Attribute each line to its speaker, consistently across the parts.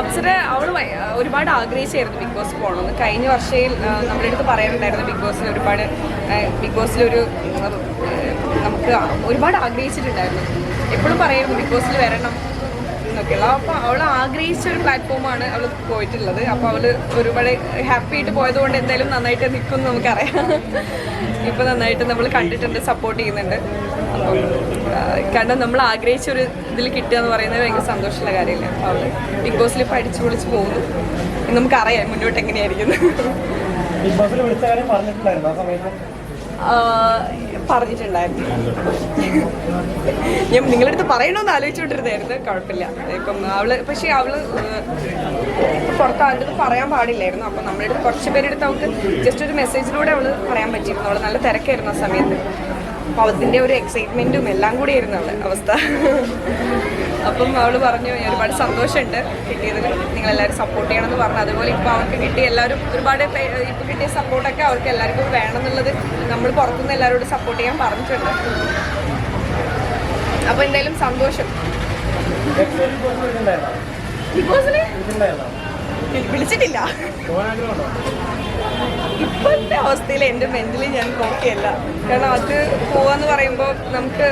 Speaker 1: അപ്സര അവൾ ഒരുപാട് ആഗ്രഹിച്ചായിരുന്നു big boss പോകണമെന്ന്. കഴിഞ്ഞ വർഷം നമ്മുടെ അടുത്ത് പറയാറുണ്ടായിരുന്നു ബിഗ് ബോസിലൊരു നമുക്ക് ഒരുപാട് ആഗ്രഹിച്ചിട്ടുണ്ടായിരുന്നു. എപ്പോഴും പറയായിരുന്നു ബിഗ് ബോസിൽ വരണം എന്നൊക്കെയുള്ള. അപ്പോൾ അവൾ ആഗ്രഹിച്ച ഒരു പ്ലാറ്റ്ഫോമാണ് അവൾ പോയിട്ടുള്ളത്. അപ്പോൾ അവൾ ഒരുപാട് ഹാപ്പി ആയിട്ട് പോയതുകൊണ്ട് എന്തായാലും നന്നായിട്ട് നിൽക്കുമെന്ന് നമുക്കറിയാം. ഇപ്പോൾ നന്നായിട്ട് നമ്മൾ കണ്ടിട്ടുണ്ട്, സപ്പോർട്ട് ചെയ്യുന്നുണ്ട്. അപ്പം കാരണം നമ്മൾ ആഗ്രഹിച്ചൊരു ഇതിൽ കിട്ടുക എന്ന് പറയുന്നത് ഭയങ്കര സന്തോഷമുള്ള കാര്യമല്ലേ. അപ്പോൾ അവൾ ബിഗ് ബോസിൽ പഠിച്ചു പൊളിച്ച് പോകുന്നു. നമുക്കറിയാം മുന്നോട്ട് എങ്ങനെയായിരിക്കും. പറഞ്ഞിട്ടുണ്ടായിരുന്നു. ഞാൻ നിങ്ങളുടെ അടുത്ത് പറയണമെന്ന് ആലോചിച്ചുകൊണ്ടിരുന്നായിരുന്നു. കുഴപ്പമില്ല. ഇപ്പം പക്ഷേ അവള് പുറത്ത് ആരുടെ അടുത്ത് പറയാൻ പാടില്ലായിരുന്നു. അപ്പം നമ്മുടെ അടുത്ത് കുറച്ച് പേരെടുത്ത് അവൾക്ക് ജസ്റ്റ് ഒരു മെസ്സേജിലൂടെ അവള് പറയാൻ പറ്റിയിരുന്നു. അവള് നല്ല തിരക്കായിരുന്നു ആ സമയത്ത്. അപ്പോൾ അതിൻ്റെ ഒരു എക്സൈറ്റ്മെൻറ്റും എല്ലാം കൂടി ആയിരുന്നു അവളുടെ അവസ്ഥ. അപ്പം അവൾ പറഞ്ഞു ഒരുപാട് സന്തോഷമുണ്ട് കിട്ടിയതിൽ, നിങ്ങളെല്ലാവരും സപ്പോർട്ട് ചെയ്യണമെന്ന് പറഞ്ഞു. അതുപോലെ ഇപ്പോൾ അവർക്ക് കിട്ടിയ എല്ലാവരും ഒരുപാട് ഇപ്പോൾ കിട്ടിയ സപ്പോർട്ടൊക്കെ അവർക്ക് എല്ലാവർക്കും വേണമെന്നുള്ളത് നമ്മൾ പുറത്തുനിന്ന് എല്ലാവരോടും സപ്പോർട്ട് ചെയ്യാൻ പറഞ്ഞിട്ടുണ്ട്. അപ്പോൾ എന്തായാലും സന്തോഷം. ബിഗ് ബോസിന് വിളിച്ചിട്ടില്ല. ഇപ്പോഴത്തെ അവസ്ഥയിൽ എൻ്റെ മെൻ്റലി ഞാൻ ഓക്കെയല്ല. കാരണം അത് പോവാന്ന് പറയുമ്പോൾ നമുക്ക്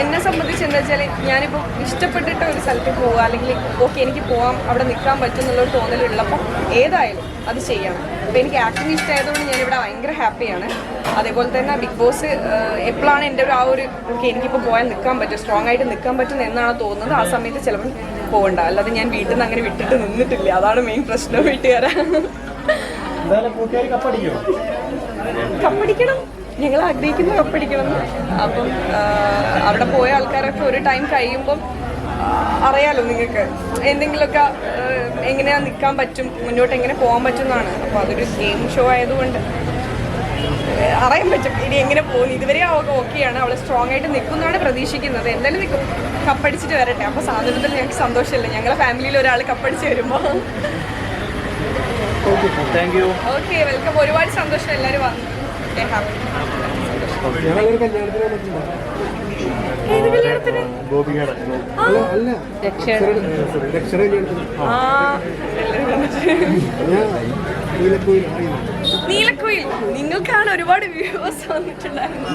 Speaker 1: എന്നെ സംബന്ധിച്ച് എന്താ വെച്ചാൽ ഞാനിപ്പോൾ ഇഷ്ടപ്പെട്ടിട്ട് ഒരു സ്ഥലത്ത് പോവുക, അല്ലെങ്കിൽ ഓക്കെ എനിക്ക് പോവാം, അവിടെ നിൽക്കാൻ പറ്റും എന്നുള്ളൊരു തോന്നലുള്ളപ്പോൾ ഏതായാലും അത് ചെയ്യണം. അപ്പോൾ എനിക്ക് ആക്ടിങ് ഇഷ്ടമായതുകൊണ്ട് ഞാനിവിടെ ഭയങ്കര ഹാപ്പിയാണ്. അതേപോലെ തന്നെ ബിഗ് ബോസ് എപ്പോഴാണ് എൻ്റെ ഒരു ഓക്കെ എനിക്കിപ്പോൾ പോയാൽ നിൽക്കാൻ പറ്റും, സ്ട്രോങ് ആയിട്ട് നിൽക്കാൻ പറ്റും എന്നാണ് തോന്നുന്നത്, ആ സമയത്ത് ചിലപ്പോൾ പോകണ്ട. അല്ലാതെ ഞാൻ വീട്ടിൽ നിന്ന് അങ്ങനെ വിട്ടിട്ട് നിന്നിട്ടില്ല. അതാണ് മെയിൻ പ്രശ്നം. വീട്ടുകാരാ കപ്പടിക്കണം, ഞങ്ങൾ ആഗ്രഹിക്കുന്ന കപ്പടിക്കണം. അപ്പം അവിടെ പോയ ആൾക്കാരൊക്കെ ഒരു ടൈം കഴിയുമ്പം അറിയാലോ നിങ്ങൾക്ക് എന്തെങ്കിലുമൊക്കെ എങ്ങനെയാ നിൽക്കാൻ പറ്റും, മുന്നോട്ട് എങ്ങനെ പോകാൻ പറ്റും എന്നാണ്. അപ്പോൾ അതൊരു ഗെയിം ഷോ ആയതുകൊണ്ട് അറിയാൻ പറ്റും ഇനി എങ്ങനെ പോകുന്നു. ഇതുവരെ അവൾക്ക് ഓക്കെയാണ്, അവൾ സ്ട്രോങ് ആയിട്ട് നിൽക്കുന്നതാണ് പ്രതീക്ഷിക്കുന്നത്. എന്തായാലും നിൽക്കും, കപ്പടിച്ചിട്ട് വരട്ടെ. അപ്പോൾ സാധനത്തിൽ ഞങ്ങൾക്ക് സന്തോഷമില്ല, ഞങ്ങളുടെ ഫാമിലിയിൽ ഒരാൾ കപ്പടിച്ച് വരുമ്പോൾ. Okay, welcome. ഒരുപാട് സന്തോഷം എല്ലാവരും വന്നു. നീലക്കുയിൽ നിങ്ങൾക്കാണ് ഒരുപാട് വ്യൂവേഴ്സ് വന്നിട്ടുണ്ടായിരുന്നു.